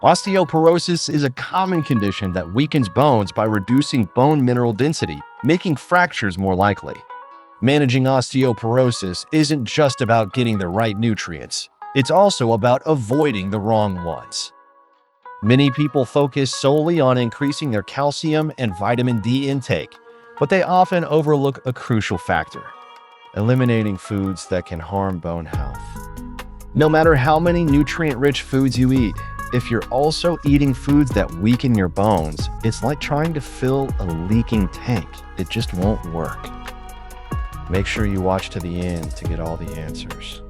Osteoporosis is a common condition that weakens bones by reducing bone mineral density, making fractures more likely. Managing osteoporosis isn't just about getting the right nutrients, it's also about avoiding the wrong ones. Many people focus solely on increasing their calcium and vitamin D intake, but they often overlook a crucial factor: eliminating foods that can harm bone health. No matter how many nutrient-rich foods you eat, if you're also eating foods that weaken your bones, it's like trying to fill a leaking tank. It just won't work. Make sure you watch to the end to get all the answers.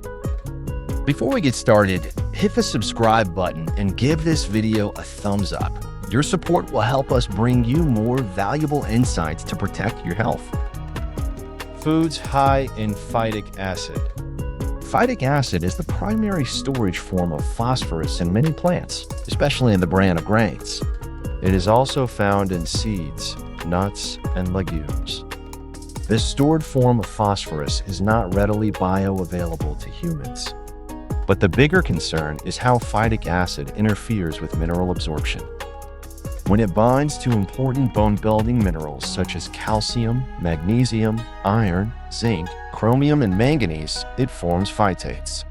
Before we get started, hit the subscribe button and give this video a thumbs up. Your support will help us bring you more valuable insights to protect your health. Foods high in phytic acid. Phytic acid is the primary storage form of phosphorus in many plants, especially in the bran of grains. It is also found in seeds, nuts, and legumes. This stored form of phosphorus is not readily bioavailable to humans. But the bigger concern is how phytic acid interferes with mineral absorption. When it binds to important bone-building minerals such as calcium, magnesium, iron, zinc, chromium, and manganese, it forms phytates.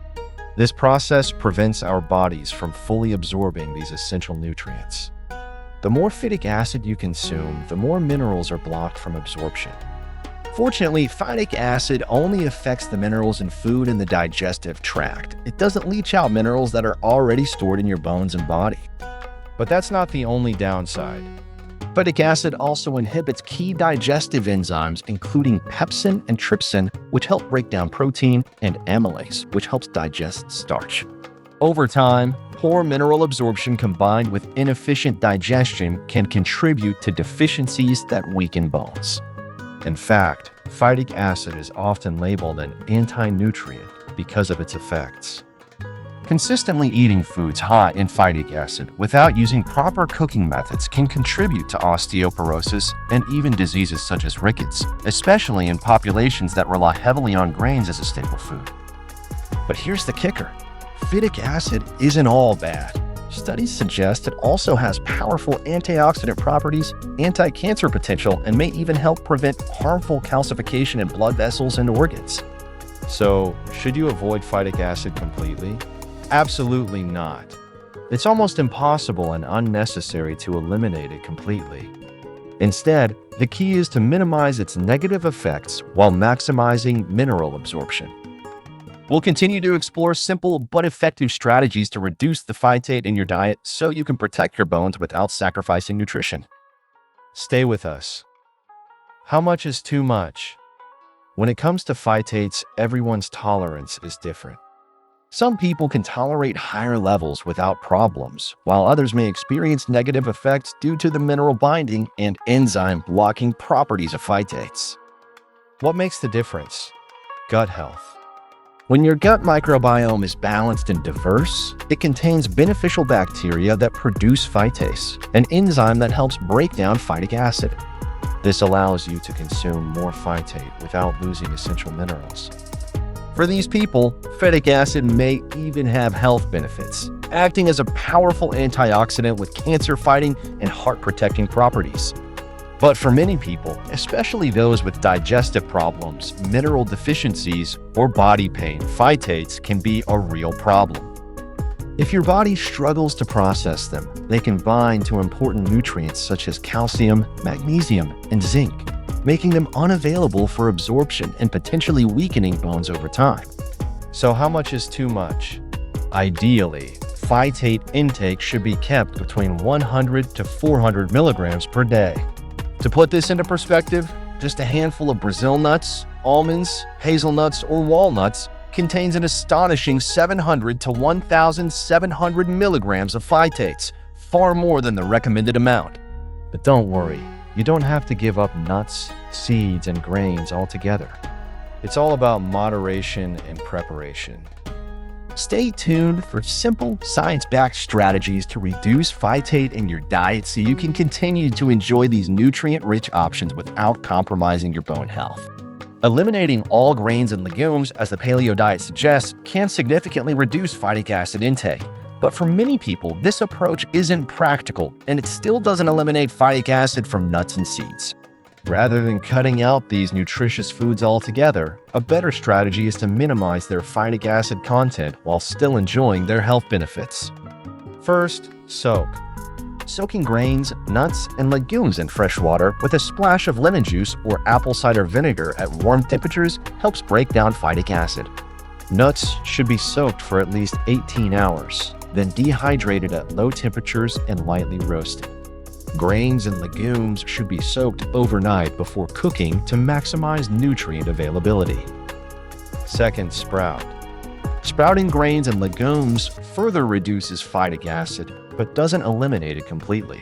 This process prevents our bodies from fully absorbing these essential nutrients. The more phytic acid you consume, the more minerals are blocked from absorption. Fortunately, phytic acid only affects the minerals in food and the digestive tract. It doesn't leach out minerals that are already stored in your bones and body. But that's not the only downside. Phytic acid also inhibits key digestive enzymes, including pepsin and trypsin, which help break down protein, and amylase, which helps digest starch. Over time, poor mineral absorption combined with inefficient digestion can contribute to deficiencies that weaken bones. In fact, phytic acid is often labeled an anti-nutrient because of its effects. Consistently eating foods high in phytic acid without using proper cooking methods can contribute to osteoporosis and even diseases such as rickets, especially in populations that rely heavily on grains as a staple food. But here's the kicker: phytic acid isn't all bad. Studies suggest it also has powerful antioxidant properties, anti-cancer potential, and may even help prevent harmful calcification in blood vessels and organs. So, should you avoid phytic acid completely? Absolutely not. It's almost impossible and unnecessary to eliminate it completely. Instead, the key is to minimize its negative effects while maximizing mineral absorption. We'll continue to explore simple but effective strategies to reduce the phytate in your diet so you can protect your bones without sacrificing nutrition. Stay with us. How much is too much? When it comes to phytates, everyone's tolerance is different. Some people can tolerate higher levels without problems, while others may experience negative effects due to the mineral binding and enzyme blocking properties of phytates. What makes the difference? Gut health. When your gut microbiome is balanced and diverse, it contains beneficial bacteria that produce phytase, an enzyme that helps break down phytic acid. This allows you to consume more phytate without losing essential minerals. For these people, phytic acid may even have health benefits, acting as a powerful antioxidant with cancer-fighting and heart-protecting properties. But for many people, especially those with digestive problems, mineral deficiencies, or body pain, phytates can be a real problem. If your body struggles to process them, they can bind to important nutrients such as calcium, magnesium, and zinc, making them unavailable for absorption and potentially weakening bones over time. So how much is too much? Ideally, phytate intake should be kept between 100 to 400 milligrams per day. To put this into perspective, just a handful of Brazil nuts, almonds, hazelnuts, or walnuts contains an astonishing 700 to 1,700 milligrams of phytates, far more than the recommended amount. But don't worry, you don't have to give up nuts, seeds, and grains altogether. It's all about moderation and preparation. Stay tuned for simple, science-backed strategies to reduce phytate in your diet so you can continue to enjoy these nutrient-rich options without compromising your bone health. Eliminating all grains and legumes, as the paleo diet suggests, can significantly reduce phytic acid intake. But for many people, this approach isn't practical, and it still doesn't eliminate phytic acid from nuts and seeds. Rather than cutting out these nutritious foods altogether, a better strategy is to minimize their phytic acid content while still enjoying their health benefits. First, soak. Soaking grains, nuts, and legumes in fresh water with a splash of lemon juice or apple cider vinegar at warm temperatures helps break down phytic acid. Nuts should be soaked for at least 18 hours, then dehydrated at low temperatures and lightly roasted. Grains and legumes should be soaked overnight before cooking to maximize nutrient availability. Second, sprout. Sprouting grains and legumes further reduces phytic acid, but doesn't eliminate it completely.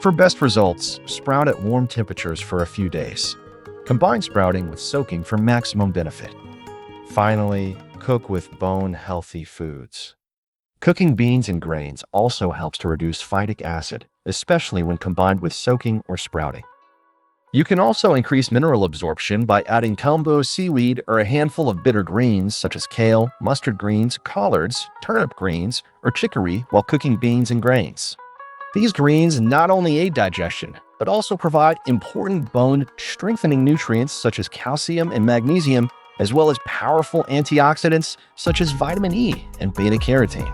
For best results, sprout at warm temperatures for a few days. Combine sprouting with soaking for maximum benefit. Finally, cook with bone-healthy foods. Cooking beans and grains also helps to reduce phytic acid, especially when combined with soaking or sprouting. You can also increase mineral absorption by adding combo seaweed or a handful of bitter greens such as kale, mustard greens, collards, turnip greens, or chicory while cooking beans and grains. These greens not only aid digestion, but also provide important bone-strengthening nutrients such as calcium and magnesium, as well as powerful antioxidants such as vitamin E and beta-carotene.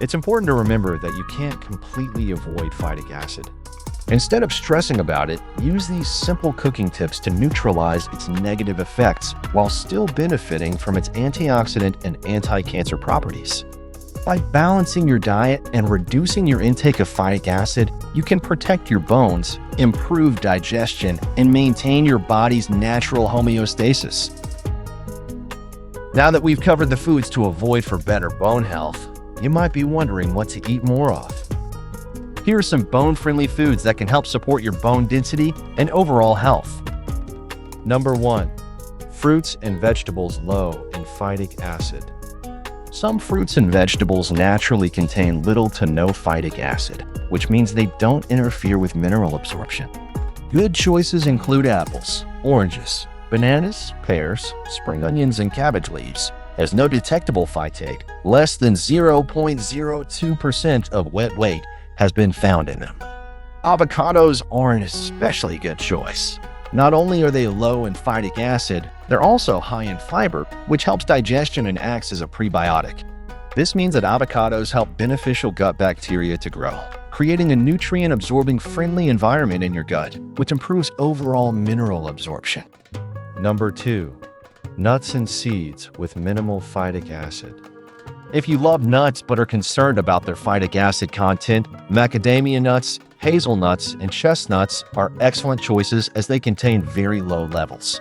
It's important to remember that you can't completely avoid phytic acid. Instead of stressing about it, use these simple cooking tips to neutralize its negative effects while still benefiting from its antioxidant and anti-cancer properties. By balancing your diet and reducing your intake of phytic acid, you can protect your bones, improve digestion, and maintain your body's natural homeostasis. Now that we've covered the foods to avoid for better bone health, you might be wondering what to eat more of. Here are some bone-friendly foods that can help support your bone density and overall health. Number 1. Fruits and vegetables low in phytic acid. Some fruits and vegetables naturally contain little to no phytic acid, which means they don't interfere with mineral absorption. Good choices include apples, oranges, bananas, pears, spring onions, and cabbage leaves, as no detectable phytate, less than 0.02% of wet weight, has been found in them. Avocados are an especially good choice. Not only are they low in phytic acid, they're also high in fiber, which helps digestion and acts as a prebiotic. This means that avocados help beneficial gut bacteria to grow, creating a nutrient-absorbing friendly environment in your gut, which improves overall mineral absorption. Number 2. Nuts and seeds with minimal phytic acid. If you love nuts but are concerned about their phytic acid content, macadamia nuts, hazelnuts, and chestnuts are excellent choices as they contain very low levels.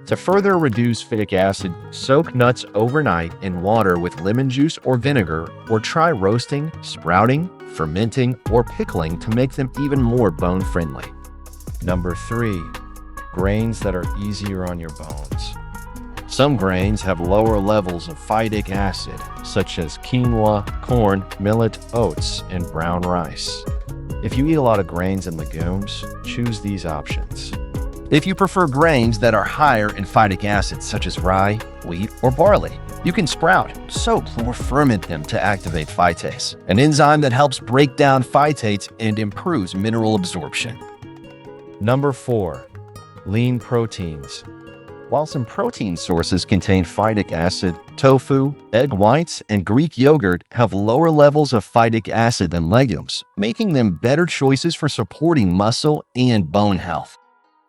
To further reduce phytic acid, soak nuts overnight in water with lemon juice or vinegar, or try roasting, sprouting, fermenting, or pickling to make them even more bone-friendly. Number 3. Grains that are easier on your bones. Some grains have lower levels of phytic acid, such as quinoa, corn, millet, oats, and brown rice. If you eat a lot of grains and legumes, choose these options. If you prefer grains that are higher in phytic acid, such as rye, wheat, or barley, you can sprout, soak, or ferment them to activate phytase, an enzyme that helps break down phytates and improves mineral absorption. Number 4. Lean proteins. While some protein sources contain phytic acid, tofu, egg whites, and Greek yogurt have lower levels of phytic acid than legumes, making them better choices for supporting muscle and bone health.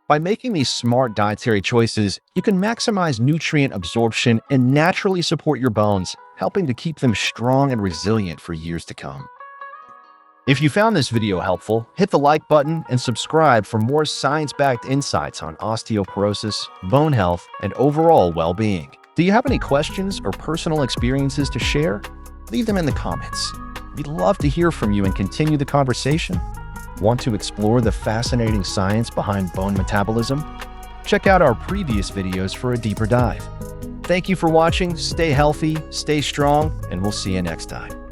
By making these smart dietary choices, you can maximize nutrient absorption and naturally support your bones, helping to keep them strong and resilient for years to come. If you found this video helpful, hit the like button and subscribe for more science-backed insights on osteoporosis, bone health, and overall well-being. Do you have any questions or personal experiences to share? Leave them in the comments. We'd love to hear from you and continue the conversation. Want to explore the fascinating science behind bone metabolism? Check out our previous videos for a deeper dive. Thank you for watching, stay healthy, stay strong, and we'll see you next time.